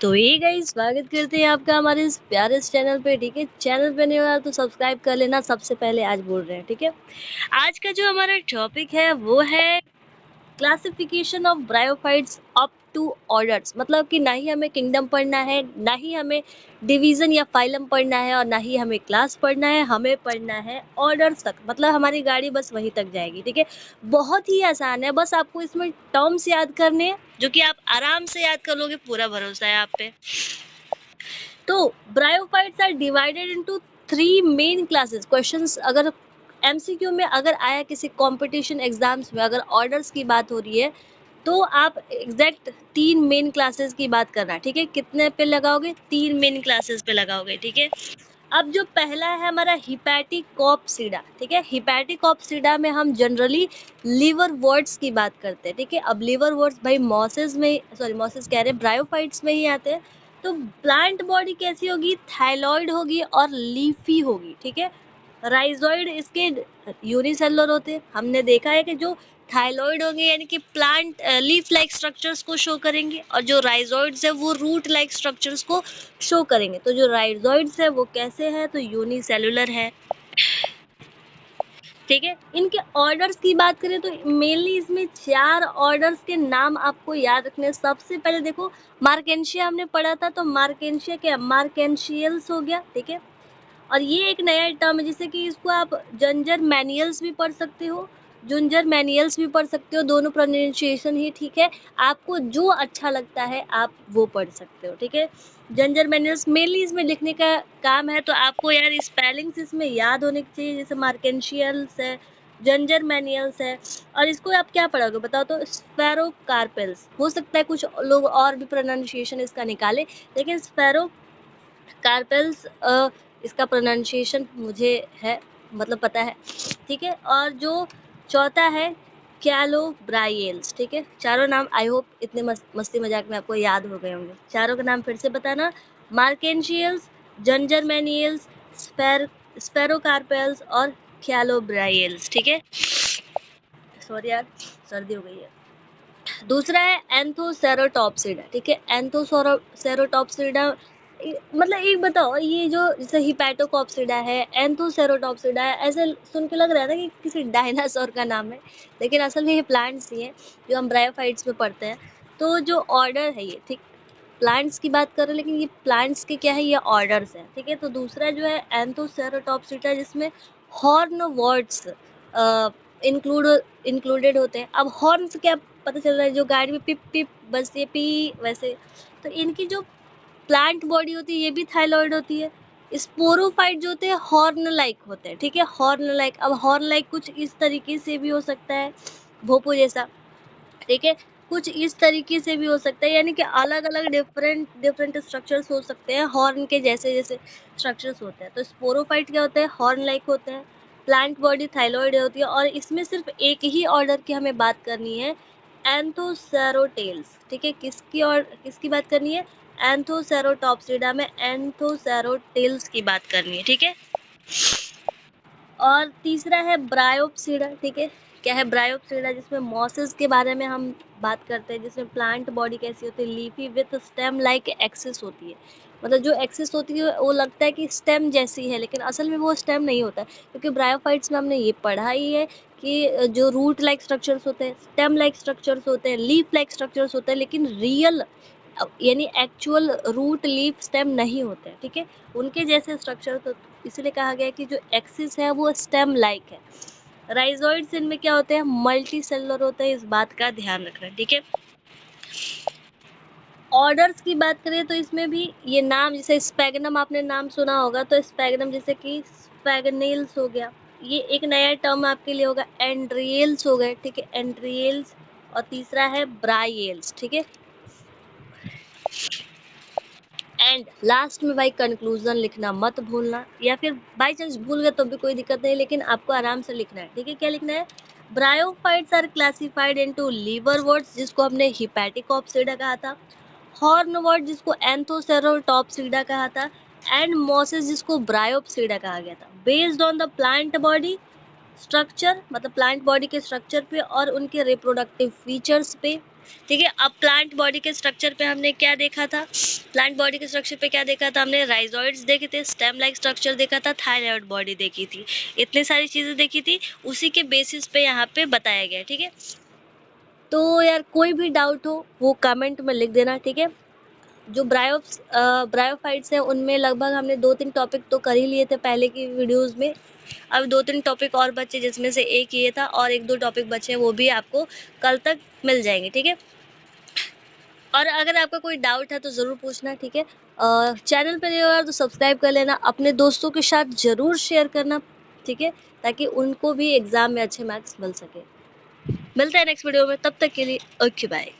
तो ये गाइस स्वागत करते हैं आपका हमारे इस प्यारे इस चैनल पे। ठीक है, चैनल पे नहीं हो रहा तो सब्सक्राइब कर लेना, सबसे पहले आज बोल रहे हैं। ठीक है, आज का जो हमारा टॉपिक है वो है classification of bryophytes up to orders. मतलब कि ना ही हमें किंगडम पढ़ना है, ना ही हमें डिवीजन या फाइलम पढ़ना है, और ना ही हमें क्लास पढ़ना है, हमें पढ़ना है ऑर्डर्स तक। मतलब हमारी गाड़ी बस वहीं तक जाएगी। ठीक है, बहुत ही आसान है, बस आपको इसमें टर्म्स याद करने हैं जो कि आप आराम से याद कर लोगे, पूरा भरोसा है आप पे। तो bryophytes are divided into 3 main classes. Questions अगर एमसीक्यू में अगर आया किसी कंपटीशन एग्जाम्स में, अगर ऑर्डर्स की बात हो रही है तो आप एग्जैक्ट 3 मेन क्लासेस की बात करना। ठीक है, कितने पे लगाओगे? 3 मेन क्लासेस पे लगाओगे। ठीक है, अब जो पहला है हमारा हिपैटिकॉप्सिडा। ठीक है, हिपैटिकॉप्सिडा में हम जनरली लीवर वर्ड्स की बात करते हैं। ठीक है, अब लीवर वर्ड्स भाई मॉसेस में, सॉरी मॉसेस कह रहे हैं, ब्रायोफाइट्स में ही आते हैं। तो प्लांट बॉडी कैसी होगी? थायलॉइड होगी और लीफी होगी। ठीक है, राइजोइड इसके यूनिसेलुलर होते हैं। हमने देखा है कि जो थायलॉइड होंगे यानी कि प्लांट लीफ लाइक स्ट्रक्चर्स को शो करेंगे, और जो राइजोइड्स है वो रूट लाइक स्ट्रक्चर्स को शो करेंगे। तो जो राइजोइड्स है वो कैसे है? तो यूनिसेलुलर है। ठीक है, इनके ऑर्डर्स की बात करें तो मेनली इसमें 4 ऑर्डर्स के नाम आपको याद रखने हैं। सबसे पहले देखो, मार्केंशिया हमने पढ़ा था, तो मार्केंशिया क्या? मार्केंशियल्स हो गया। ठीक है, और ये एक नया टर्म है, जैसे कि इसको आप जंजर मैनुअल्स भी पढ़ सकते हो, जुंजर मैनुअल्स भी पढ़ सकते हो, दोनों प्रोनाउंसिएशन ही ठीक है। आपको जो अच्छा लगता है आप वो पढ़ सकते हो। ठीक है, जंजर मैनुअल्स मेनली इसमें लिखने का काम है, तो आपको यार स्पेलिंग्स इसमें याद होने चाहिए। जैसे मार्केंशियल्स है, जंजर मैनुअल्स है, और इसको आप क्या पढ़ोगे बताओ? तो स्फेरोकार्पेल्स। हो सकता है कुछ लोग और भी प्रोनाउंसिएशन इसका निकाले, लेकिन स्फेरोकार्पेल्स इसका प्रोनाउंसिएशन मुझे है, मतलब पता है। ठीक है, और जो चौथा है कैलोब्राइल्स। ठीक है, चारों नाम आई होप इतने मस्ती मजाक में आपको याद हो गए होंगे। चारों का नाम फिर से बताना, मार्केंशियल्स, जंजरमेनियल्स, स्पेरोकार्पेल्स और कैलोब्राइल्स। ठीक है, सॉरी यार सर्दी हो गई है। दूसरा है एंथोसेरोटॉप्सिडा। ठीक है, एंथोसेरोटॉप्सिडा मतलब एक बताओ, ये जो जैसे हिपैटोकॉप्सिडा है, एंथोसेरोटॉप्सिडा है, ऐसे सुन के लग रहा है ना कि किसी डायनासोर का नाम है, लेकिन असल में ये प्लांट्स ही हैं जो हम ब्रायोफाइट्स में पढ़ते हैं। तो जो ऑर्डर है ये, ठीक, प्लांट्स की बात कर रहे हैं, लेकिन ये प्लांट्स के क्या है? ये ऑर्डर्स हैं। ठीक है, तो दूसरा जो है एंथोसेरोटॉप्सिडा, जिसमें हॉर्न वर्ड्स इंक्लूड इंक्लूडेड होते हैं। अब हॉर्न से क्या पता चल रहा है? जो गाड़ी में पिप पिप बस ये पी वैसे। तो इनकी जो प्लांट बॉडी होती है ये भी थायलॉइड होती है। स्पोरोफाइट जो होते हैं हॉर्न लाइक होते हैं। ठीक है, हॉर्न लाइक। अब हॉर्न लाइक कुछ इस तरीके से भी हो सकता है, भोपो जैसा। ठीक है, कुछ इस तरीके से भी हो सकता है, यानी कि अलग अलग डिफरेंट डिफरेंट स्ट्रक्चर्स हो सकते हैं हॉर्न के जैसे जैसे स्ट्रक्चर्स होते हैं। तो स्पोरोफाइट क्या होते हैं? हॉर्न लाइक होते हैं। प्लांट बॉडी थाइलॉइड होती है, और इसमें सिर्फ एक ही ऑर्डर की हमें बात करनी है, एंथोसेरोटेल्स। ठीक है, किसकी और किसकी बात करनी है? एंथोसेरोटॉप्सिडा में एंथोसेरोटेल्स की बात करनी है। ठीक है, और तीसरा है ब्रायोप्सिडा। ठीक है, क्या है ब्रायोप्सिडा? जिसमें मॉसेस के बारे में हम बात करते हैं, जिसमें प्लांट बॉडी कैसी होती है? Leafy with stem like axis होती है। मतलब जो एक्सिस होती है वो लगता है कि स्टेम जैसी है, लेकिन असल में वो स्टेम नहीं होता है, क्योंकि ब्रायोफाइट्स में हमने ये पढ़ा ही है कि जो रूट लाइक स्ट्रक्चर्स होते हैं, स्टेम लाइक स्ट्रक्चर्स होते हैं, लीफ लाइक स्ट्रक्चर्स होते हैं, लेकिन रियल यानी एक्चुअल रूट लीफ स्टेम नहीं होते हैं। ठीक है, उनके जैसे स्ट्रक्चर, तो इसलिए कहा गया कि जो एक्सिस है वो स्टेम लाइक है। राइजोइड्स इनमें क्या होते हैं? मल्टी सेलुलर होते हैं, इस बात का ध्यान रखना। ठीक है, ऑर्डर्स की बात करें तो इसमें भी ये नाम, जैसे स्पैगनम आपने नाम सुना होगा, तो स्पैगनम जैसे कि स्पैगनेल्स हो गया। ये एक नया टर्म आपके लिए होगा। एंड्रियल्स हो गए। ठीक है, एंड्रियल्स, और तीसरा है ब्राइयल्स। ठीक है, एंड लास्ट में भाई कंक्लूजन लिखना मत भूलना, या फिर बाई चांस भूल गए तो भी कोई दिक्कत नहीं, लेकिन आपको आराम से लिखना है। ठीक है, क्या लिखना है? Bryophytes are classified into liverworts, जिसको हमने हिपैटिकॉप्सिडा कहा था, हॉर्न वर्ड जिसको एंथोसेरोटॉप्सिडा कहा था, एंड मॉसेस जिसको ब्रायोप्सिडा कहा गया था, based on the plant body structure मतलब प्लांट बॉडी के स्ट्रक्चर पे और उनके रिप्रोडक्टिव फीचर्स पे। ठीक है, अब प्लांट बॉडी के स्ट्रक्चर पे हमने क्या देखा था, प्लांट बॉडी के स्ट्रक्चर पे क्या देखा था हमने, राइजोइड्स देखे थे, स्टेम लाइक स्ट्रक्चर देखा था, थायराइड बॉडी देखी थी, इतनी सारी चीजें देखी थी, उसी के बेसिस पे यहाँ पे बताया गया। ठीक है, तो यार कोई भी डाउट हो वो कमेंट में लिख देना। ठीक है, जो ब्रायोफाइट्स हैं उनमें लगभग हमने 2-3 टॉपिक तो कर ही लिए थे पहले की वीडियोस में। अब 2-3 टॉपिक और बचे, जिसमें से एक ये था और 1-2 टॉपिक बचे हैं, वो भी आपको कल तक मिल जाएंगे। ठीक है, और अगर आपका कोई डाउट है तो ज़रूर पूछना। ठीक है, चैनल पे नए हो तो सब्सक्राइब कर लेना, अपने दोस्तों के साथ ज़रूर शेयर करना। ठीक है, ताकि उनको भी एग्ज़ाम में अच्छे मार्क्स मिल सके। मिलते हैं नेक्स्ट वीडियो में, तब तक के लिए ओके बाय।